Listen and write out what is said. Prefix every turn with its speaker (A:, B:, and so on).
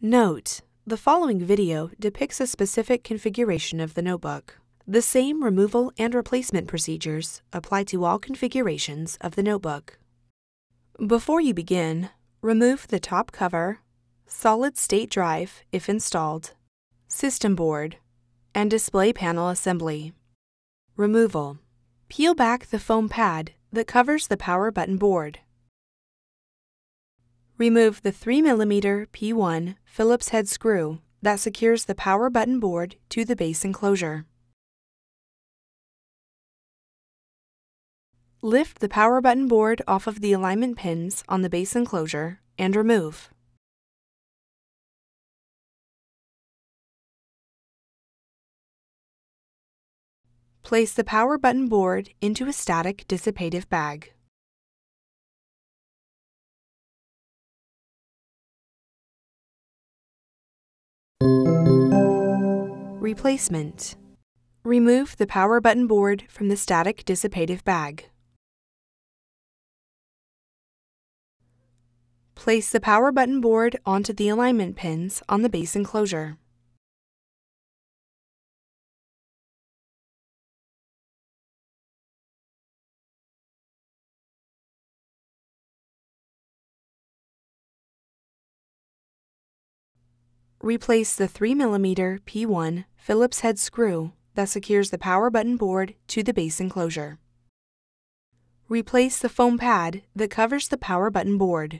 A: Note: the following video depicts a specific configuration of the notebook. The same removal and replacement procedures apply to all configurations of the notebook. Before you begin, remove the top cover, solid-state drive if installed, system board, and display panel assembly. Removal: peel back the foam pad that covers the power button board. Remove the 3mm P1 Phillips-head screw that secures the power button board to the base enclosure. Lift the power button board off of the alignment pins on the base enclosure and remove. Place the power button board into a static-dissipative bag. Replacement: remove the power button board from the static-dissipative bag. Place the power button board onto the alignment pins on the base enclosure. Replace the 3mm P1 Phillips-head screw that secures the power button board to the base enclosure. Replace the foam pad that covers the power button board.